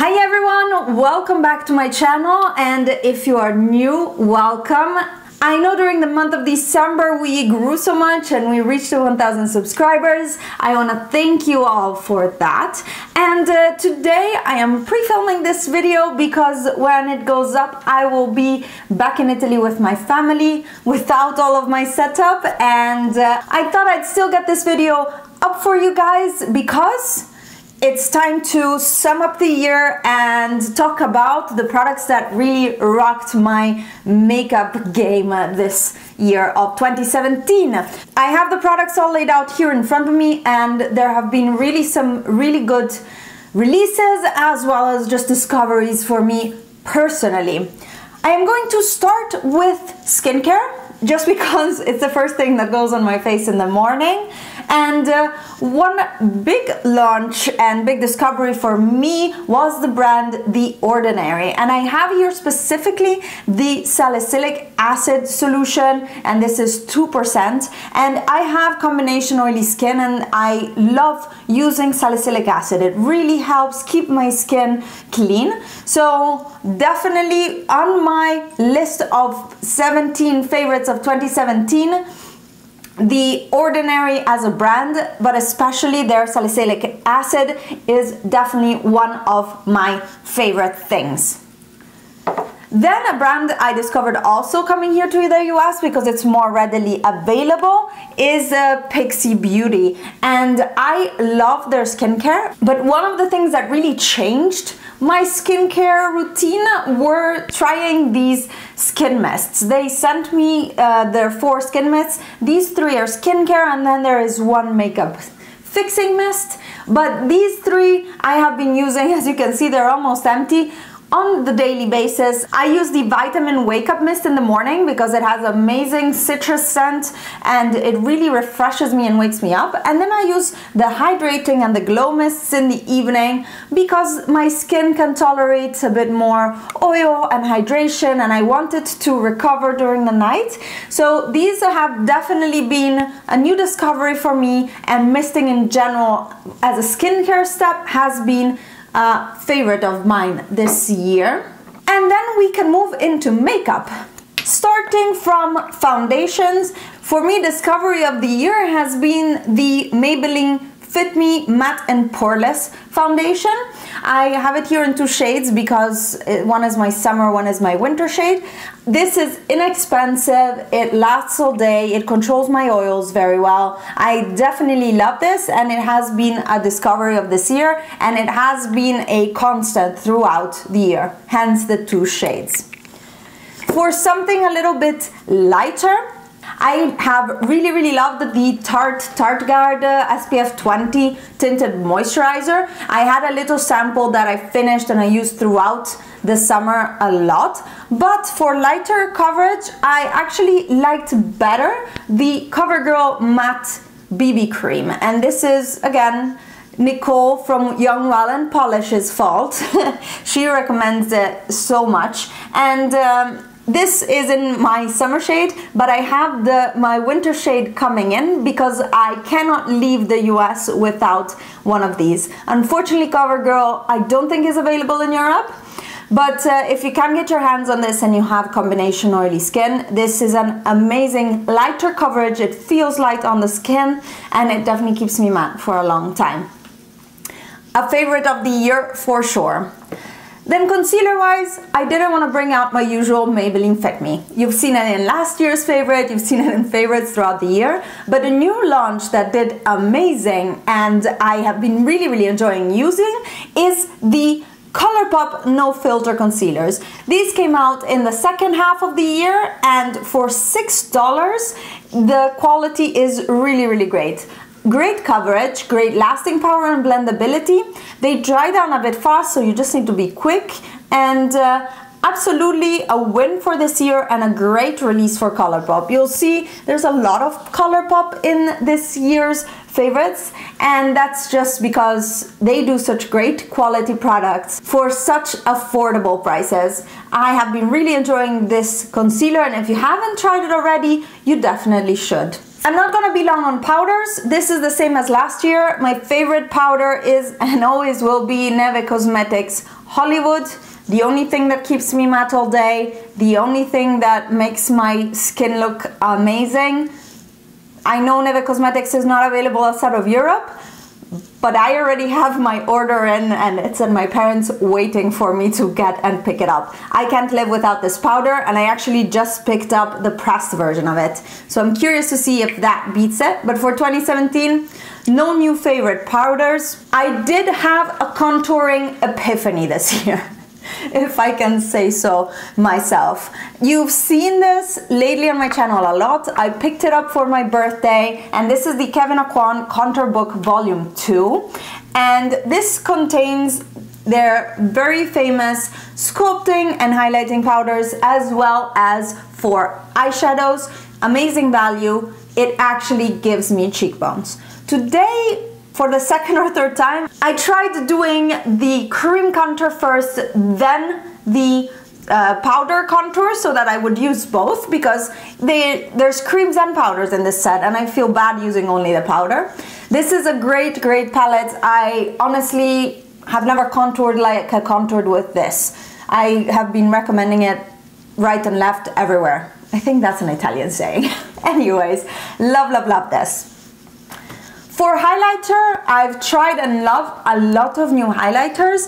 Hi everyone, welcome back to my channel, and if you are new, welcome. I know during the month of December we grew so much and we reached 1,000 subscribers. I want to thank you all for that. And today I am pre-filming this video because when it goes up I will be back in Italy with my family without all of my setup, and I thought I'd still get this video up for you guys because it's time to sum up the year and talk about the products that really rocked my makeup game this year of 2017. I have the products all laid out here in front of me, and there have been some really good releases as well as just discoveries for me personally. I am going to start with skincare just because it's the first thing that goes on my face in the morning. And one big launch and big discovery for me was the brand The Ordinary. And I have here specifically the salicylic acid solution, and this is 2%. And I have combination oily skin and I love using salicylic acid. It really helps keep my skin clean. So definitely on my list of 17 favorites of 2017, The Ordinary as a brand, but especially their salicylic acid, is definitely one of my favorite things. Then a brand I discovered also coming here to the US because it's more readily available is Pixi Beauty, and I love their skincare, but one of the things that really changed my skincare routine were trying these skin mists. They sent me their 4 skin mists. These 3 are skincare, and then there is one makeup fixing mist, but these 3 I have been using. As you can see, they're almost empty on the daily basis. I use the Vitamin Wakeup mist in the morning because it has amazing citrus scent and it really refreshes me and wakes me up. And then I use the Hydrating and the Glow mists in the evening because my skin can tolerate a bit more oil and hydration, and I want it to recover during the night. So these have definitely been a new discovery for me, and misting in general as a skincare step has been a favorite of mine this year. And then we can move into makeup. Starting from foundations, for me discovery of the year has been the Maybelline Fit Me Matte and Poreless foundation. I have it here in 2 shades because one is my summer, one is my winter shade. This is inexpensive, it lasts all day, it controls my oils very well. I definitely love this, and it has been a discovery of this year, and it has been a constant throughout the year, hence the 2 shades. For something a little bit lighter, I have really loved the Tarte Guard SPF 20 tinted moisturizer. I had a little sample that I finished and I used throughout the summer a lot, but for lighter coverage I actually liked better the CoverGirl Matte BB Cream, and this is again Nicole from Young Well and Polish's fault. She recommends it so much, and this is in my summer shade, but I have my winter shade coming in because I cannot leave the US without one of these. Unfortunately, CoverGirl I don't think is available in Europe, but if you can get your hands on this and you have combination oily skin, this is an amazing lighter coverage. It feels light on the skin and it definitely keeps me matte for a long time. A favorite of the year for sure. Then concealer wise, I didn't want to bring out my usual Maybelline Fit Me. You've seen it in last year's favorite, you've seen it in favorites throughout the year, but a new launch that did amazing and I have been really enjoying using is the Colourpop No Filter Concealers. These came out in the second half of the year, and for $6, the quality is really great. Great coverage, great lasting power and blendability. They dry down a bit fast, so you just need to be quick, and absolutely a win for this year and a great release for Colourpop. You'll see there's a lot of Colourpop in this year's favorites, and that's just because they do such great quality products for such affordable prices. I have been really enjoying this concealer, and if you haven't tried it already, you definitely should. I'm not gonna be long on powders. This is the same as last year. My favorite powder is and always will be Neve Cosmetics Hollywood, the only thing that keeps me matte all day, the only thing that makes my skin look amazing. I know Neve Cosmetics is not available outside of Europe, but I already have my order in and it's at my parents waiting for me to get and pick it up. I can't live without this powder, and I actually just picked up the pressed version of it. So I'm curious to see if that beats it. But for 2017, no new favorite powders. I did have a contouring epiphany this year, if I can say so myself. You've seen this lately on my channel a lot. I picked it up for my birthday, and this is the Kevyn Aucoin Contour Book Volume 2. And this contains their very famous sculpting and highlighting powders, as well as for eyeshadows. Amazing value. It actually gives me cheekbones. Today, for the second or third time, I tried doing the cream contour first, then the powder contour, so that I would use both, because there's creams and powders in this set and I feel bad using only the powder. This is a great palette. I honestly have never contoured like I contoured with this. I have been recommending it right and left everywhere. I think that's an Italian saying. Anyways, love this. For highlighter, I've tried and loved a lot of new highlighters.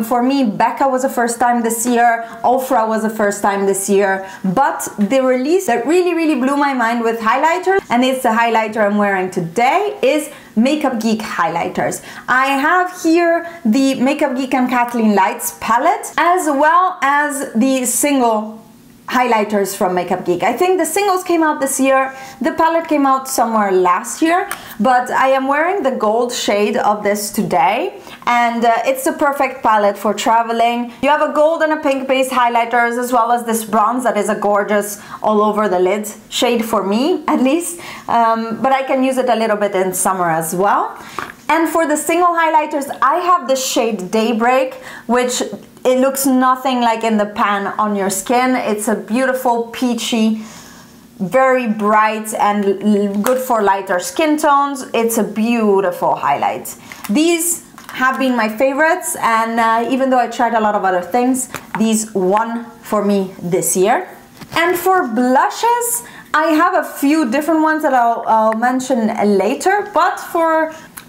For me, Becca was the first time this year, Ofra was the first time this year, but the release that really blew my mind with highlighters, and it's the highlighter I'm wearing today, is Makeup Geek highlighters. I have here the Makeup Geek and Kathleen Lights palette, as well as the single highlighters from Makeup Geek. I think the singles came out this year, the palette came out somewhere last year, but I am wearing the gold shade of this today, and it's the perfect palette for traveling. You have a gold and a pink base highlighters, as well as this bronze that is a gorgeous all over the lid shade for me, at least, but I can use it a little bit in summer as well. And for the single highlighters, I have the shade Daybreak, which it looks nothing like in the pan on your skin. It's a beautiful peachy, very bright and good for lighter skin tones. It's a beautiful highlight. These have been my favorites, and even though I tried a lot of other things, these won for me this year. And for blushes, I have a few different ones that I'll mention later,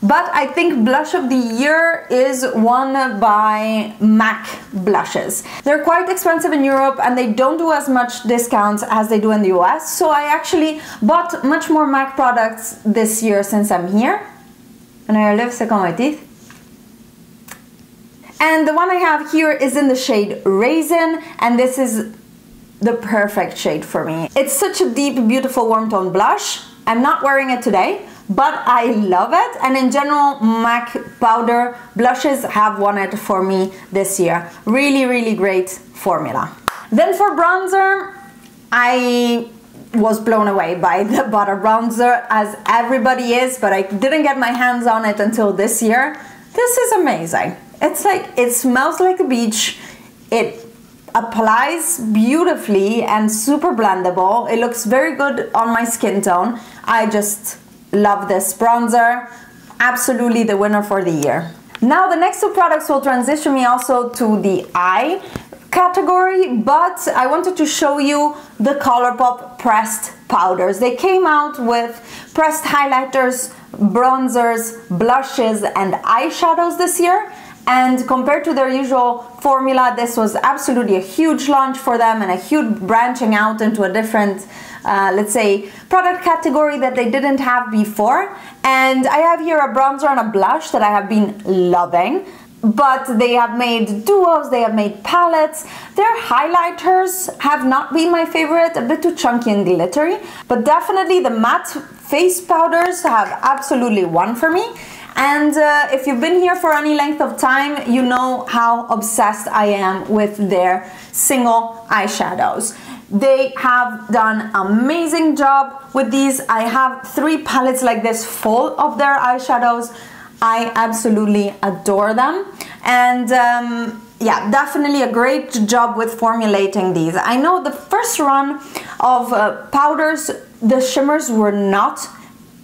but I think blush of the year is won by MAC blushes. They're quite expensive in Europe and they don't do as much discounts as they do in the US, so I actually bought much more MAC products this year since I'm here. And I love c'est comme my teeth. And the one I have here is in the shade Raisin, and this is the perfect shade for me. It's such a deep, beautiful warm tone blush. I'm not wearing it today, but I love it, and in general MAC powder blushes have won it for me this year. Really great formula. Then for bronzer, I was blown away by the butter bronzer, as everybody is, but I didn't get my hands on it until this year. This is amazing. It's like, it smells like a beach, it applies beautifully and super blendable. It looks very good on my skin tone. I just love this bronzer. Absolutely the winner for the year. Now the next two products will transition me also to the eye category, but I wanted to show you the Colourpop pressed powders. They came out with pressed highlighters, bronzers, blushes and eyeshadows this year, and compared to their usual formula, this was absolutely a huge launch for them and a huge branching out into a different let's say product category that they didn't have before. And I have here a bronzer and a blush that I have been loving, but they have made duos, they have made palettes. Their highlighters have not been my favorite, a bit too chunky and glittery, but definitely the matte face powders have absolutely won for me. And if you've been here for any length of time, you know how obsessed I am with their single eyeshadows. They have done an amazing job with these. I have 3 palettes like this full of their eyeshadows. I absolutely adore them. And yeah, definitely a great job with formulating these. I know the first run of powders, the shimmers were not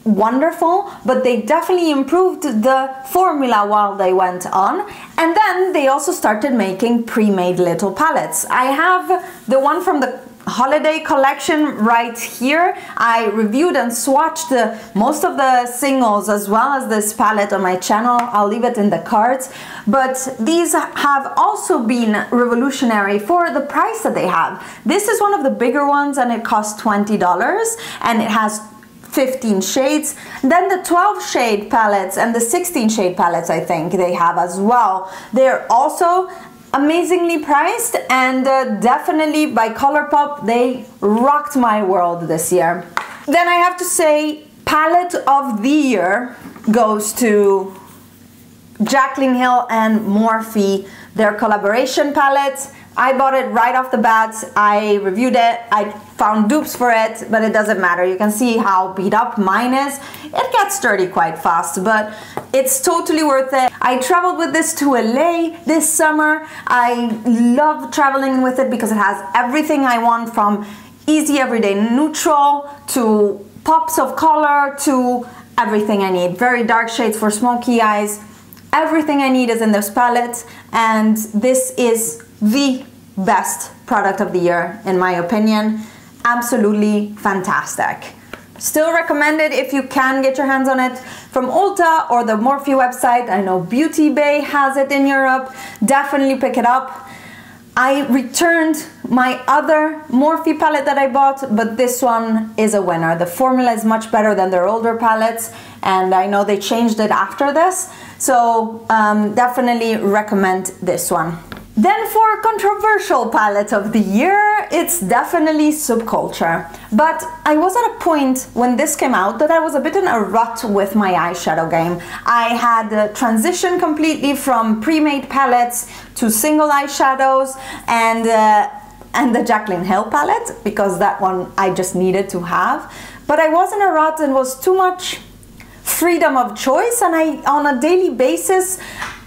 wonderful, but they definitely improved the formula while they went on. And then they also started making pre-made little palettes. I have the one from the holiday collection right here. I reviewed and swatched most of the singles as well as this palette on my channel. I'll leave it in the cards. But these have also been revolutionary for the price that they have. This is one of the bigger ones and it costs $20 and it has 15 shades. Then the 12 shade palettes and the 16 shade palettes I think they have as well. They're also amazingly priced, and definitely by Colourpop, they rocked my world this year. Then I have to say, palette of the year goes to Jaclyn Hill and Morphe, their collaboration palette. I bought it right off the bat. I reviewed it. I found dupes for it, but it doesn't matter. You can see how beat up mine is. It gets dirty quite fast, but it's totally worth it. I traveled with this to LA this summer. I love traveling with it because it has everything I want, from easy everyday neutral to pops of color to everything I need. Very dark shades for smoky eyes. Everything I need is in this palette, and this is the best product of the year in my opinion. Absolutely fantastic. Still recommend it if you can get your hands on it from Ulta or the Morphe website. I know Beauty Bay has it in Europe. Definitely pick it up. I returned my other Morphe palette that I bought, but this one is a winner. The formula is much better than their older palettes, and I know they changed it after this, so definitely recommend this one. Then for controversial palette of the year, it's definitely Subculture. But I was at a point when this came out that I was a bit in a rut with my eyeshadow game. I had transitioned completely from pre-made palettes to single eyeshadows and the Jaclyn Hill palette, because that one I just needed to have. But I was in a rut and was too much freedom of choice, and on a daily basis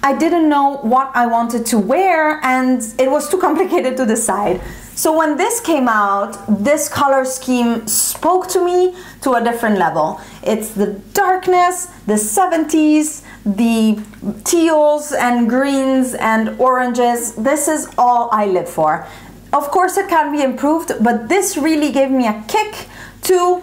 I didn't know what I wanted to wear and it was too complicated to decide. So when this came out, this color scheme spoke to me to a different level. It's the darkness, the 70s, the teals and greens and oranges. This is all I live for. Of course it can be improved, but this really gave me a kick to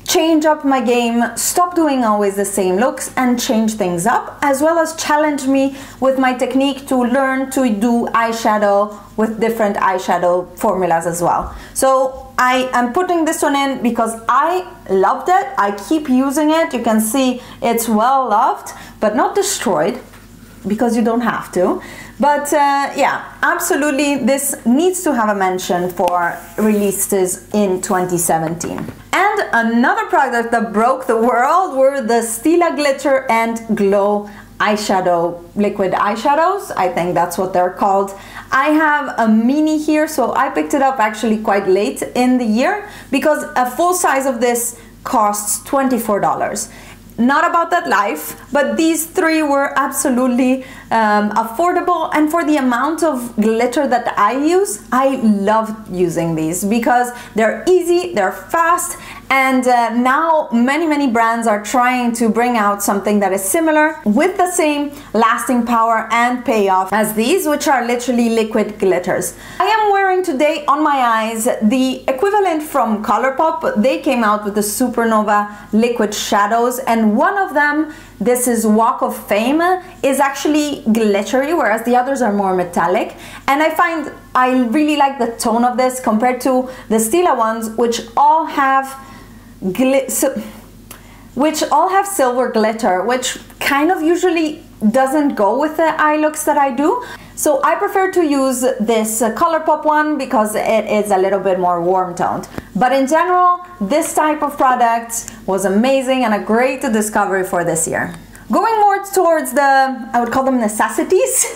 change up my game, stop doing always the same looks and change things up, as well as challenge me with my technique to learn to do eyeshadow with different eyeshadow formulas as well. So I am putting this one in because I loved it. I keep using it. You can see it's well loved, but not destroyed, because you don't have to. But yeah, absolutely, this needs to have a mention for releases in 2017. And another product that broke the world were the Stila Glitter and Glow eyeshadow, liquid eyeshadows. I think that's what they're called. I have a mini here, so I picked it up actually quite late in the year because a full size of this costs $24. Not about that life, but these three were absolutely affordable, and for the amount of glitter that I use, I love using these because they're easy, they're fast, and now many brands are trying to bring out something that is similar with the same lasting power and payoff as these, which are literally liquid glitters. I am wearing today on my eyes the equivalent from Colourpop. They came out with the Supernova liquid shadows, and one of them, this is Walk of Fame, is actually glittery, whereas the others are more metallic. And I find I really like the tone of this compared to the Stila ones, which all have silver glitter, which kind of usually doesn't go with the eye looks that I do. So I prefer to use this Colourpop one because it is a little bit more warm toned. But in general, this type of product was amazing and a great discovery for this year. Going more towards the, I would call them necessities,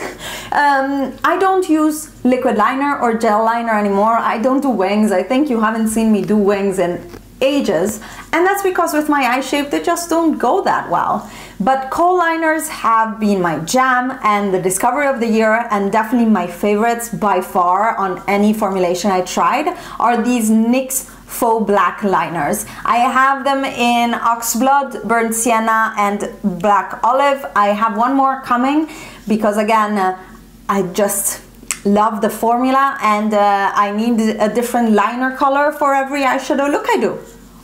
I don't use liquid liner or gel liner anymore. I don't do wings. I think you haven't seen me do wings in ages, and that's because with my eye shape they just don't go that well. But kohl liners have been my jam and the discovery of the year, and definitely my favorites by far on any formulation I tried are these NYX faux black liners. I have them in Oxblood, Burnt Sienna, and Black Olive. I have one more coming because again, I just love the formula, and I need a different liner color for every eyeshadow look I do.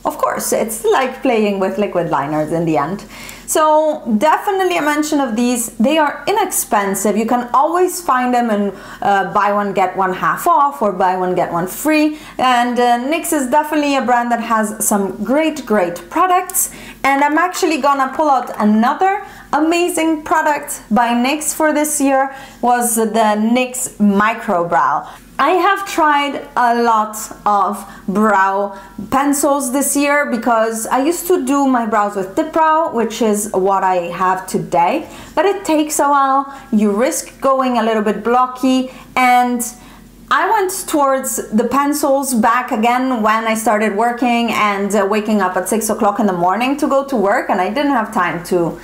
Of course, it's like playing with liquid liners in the end. So definitely a mention of these. They are inexpensive. You can always find them in buy one get one half off or buy one get one free. And NYX is definitely a brand that has some great products. And I'm actually gonna pull out another amazing product by NYX for this year, was the NYX Micro Brow. I have tried a lot of brow pencils this year because I used to do my brows with dip brow, which is what I have today, but it takes a while, you risk going a little bit blocky, and I went towards the pencils back again when I started working and waking up at 6 o'clock in the morning to go to work, and I didn't have time to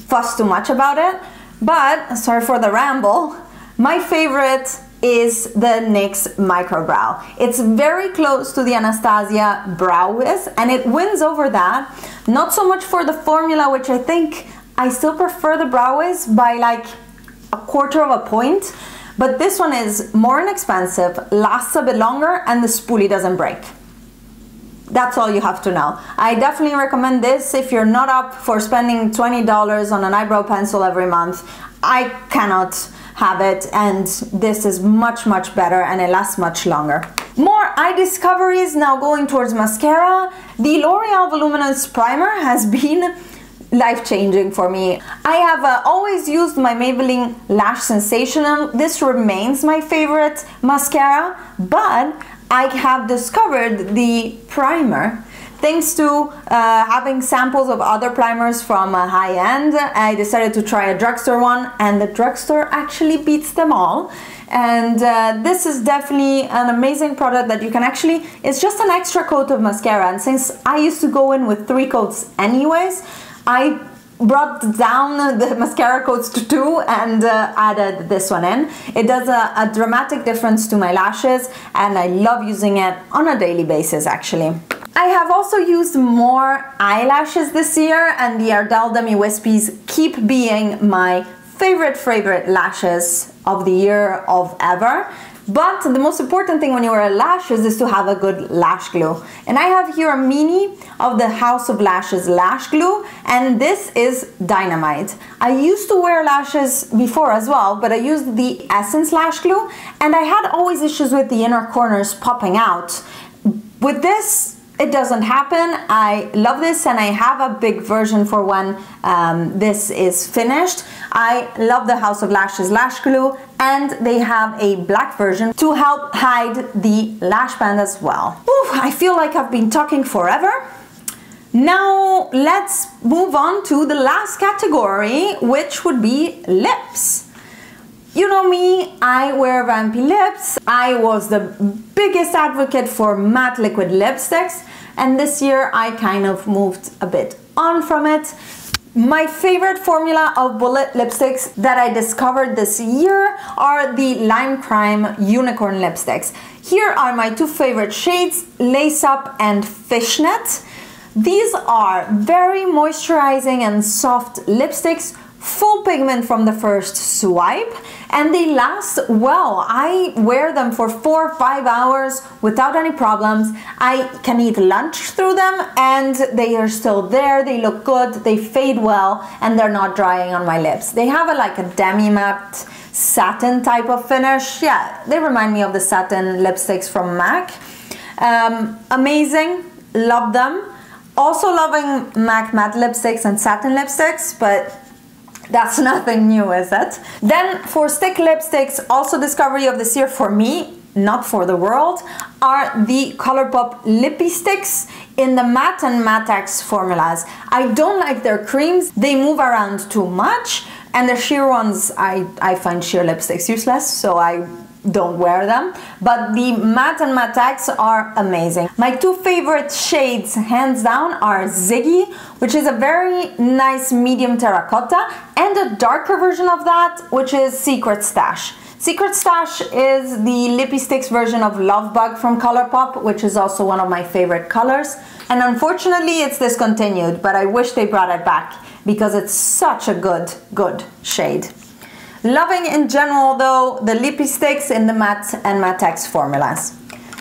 fuss too much about it. But, sorry for the ramble, my favorite is the NYX Micro Brow. It's very close to the Anastasia Brow Wiz, and it wins over that. Not so much for the formula, which I think I still prefer the Brow Wiz by like a quarter of a point, but this one is more inexpensive, lasts a bit longer, and the spoolie doesn't break. That's all you have to know. I definitely recommend this if you're not up for spending $20 on an eyebrow pencil every month. I cannot have it, and this is much better and it lasts much longer. More eye discoveries, now going towards mascara. The L'Oreal Voluminous Primer has been life-changing for me. I have always used my Maybelline Lash Sensational. This remains my favorite mascara, but I have discovered the primer thanks to having samples of other primers from high-end. I decided to try a drugstore one, and the drugstore actually beats them all. And this is definitely an amazing product that you can actually, it's just an extra coat of mascara, and since I used to go in with 3 coats anyways, I brought down the mascara coats to 2 and added this one in. It does a dramatic difference to my lashes, and I love using it on a daily basis actually. I have also used more eyelashes this year, and the Ardell Demi Wispies keep being my favorite lashes of the year of ever. But the most important thing when you wear lashes is to have a good lash glue. And I have here a mini of the House of Lashes lash glue, and this is dynamite. I used to wear lashes before as well, but I used the Essence lash glue, and I had always issues with the inner corners popping out. With this, it doesn't happen. I love this, and I have a big version for when this is finished. I love the House of Lashes lash glue, and they have a black version to help hide the lash band as well. Ooh, I feel like I've been talking forever. Now let's move on to the last category, which would be lips. You know me, I wear vampy lips. I was the biggest advocate for matte liquid lipsticks, and this year I kind of moved a bit on from it. My favorite formula of bullet lipsticks that I discovered this year are the Lime Crime Unicorn lipsticks. Here are my 2 favorite shades, Lace Up and Fishnet. These are very moisturizing and soft lipsticks, full pigment from the first swipe, and they last well. I wear them for 4 or 5 hours without any problems. I can eat lunch through them and they are still there. They look good, they fade well, and they're not drying on my lips. They have like a demi-matte satin type of finish. Yeah, they remind me of the satin lipsticks from MAC. Amazing, love them. Also loving MAC matte lipsticks and satin lipsticks, but that's nothing new, is it? Then for stick lipsticks, also discovery of this year for me, not for the world, are the Colourpop Lippy Sticks in the matte and matte X formulas. I don't like their creams, they move around too much, and the sheer ones, I find sheer lipsticks useless, so I don't wear them, but the matte and matte X are amazing. My 2 favorite shades, hands down, are Ziggy, which is a very nice medium terracotta, and a darker version of that, which is Secret Stash. Secret Stash is the Lippy Sticks version of Love Bug from Colourpop, which is also one of my favorite colors. And unfortunately, it's discontinued, but I wish they brought it back because it's such a good shade. Loving in general though, the Lippy Sticks in the matte and Mattex formulas.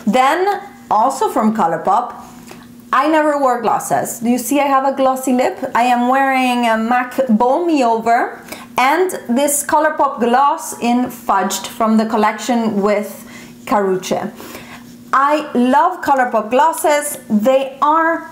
Then, also from Colourpop, I never wore glosses. Do you see I have a glossy lip? I am wearing a MAC Bowl Me Over and this Colourpop gloss in Fudged from the collection with Carucce. I love Colourpop glosses. They are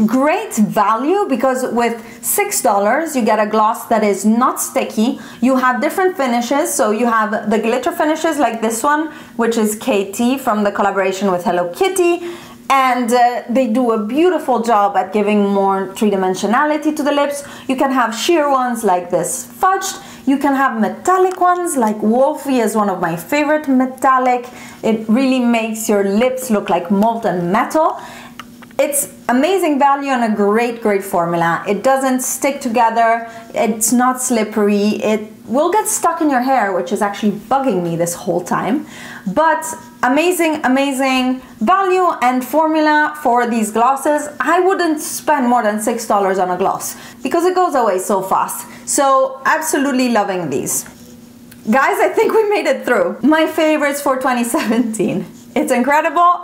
great value because with $6 you get a gloss that is not sticky. You have different finishes, so you have the glitter finishes like this one, which is KT from the collaboration with Hello Kitty, and they do a beautiful job at giving more three-dimensionality to the lips. You can have sheer ones like this Fudged. You can have metallic ones like Wolfie is one of my favorite metallic. It really makes your lips look like molten metal. It's amazing value and a great formula. It doesn't stick together, it's not slippery, it will get stuck in your hair, which is actually bugging me this whole time. But amazing value and formula for these glosses. I wouldn't spend more than $6 on a gloss because it goes away so fast. So absolutely loving these. Guys, I think we made it through. My favorites for 2017. It's incredible.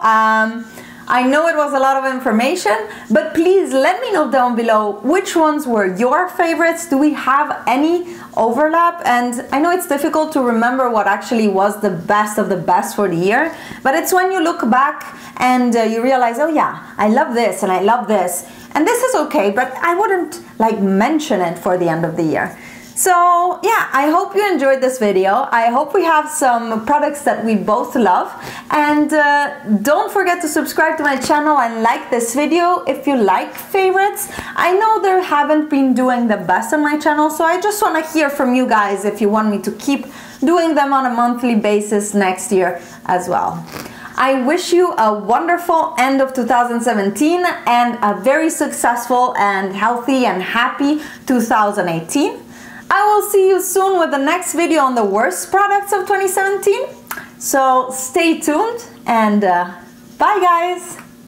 I know it was a lot of information, but please let me know down below which ones were your favorites. Do we have any overlap? And I know it's difficult to remember what actually was the best of the best for the year, but it's when you look back and you realize, oh yeah, I love this and I love this. And this is okay, but I wouldn't like mention it for the end of the year. So yeah, I hope you enjoyed this video. I hope we have some products that we both love. And don't forget to subscribe to my channel and like this video if you like favorites. I know they haven't been doing the best on my channel, so I just want to hear from you guys if you want me to keep doing them on a monthly basis next year as well. I wish you a wonderful end of 2017 and a very successful and healthy and happy 2018. I will see you soon with the next video on the worst products of 2017. So stay tuned and bye guys!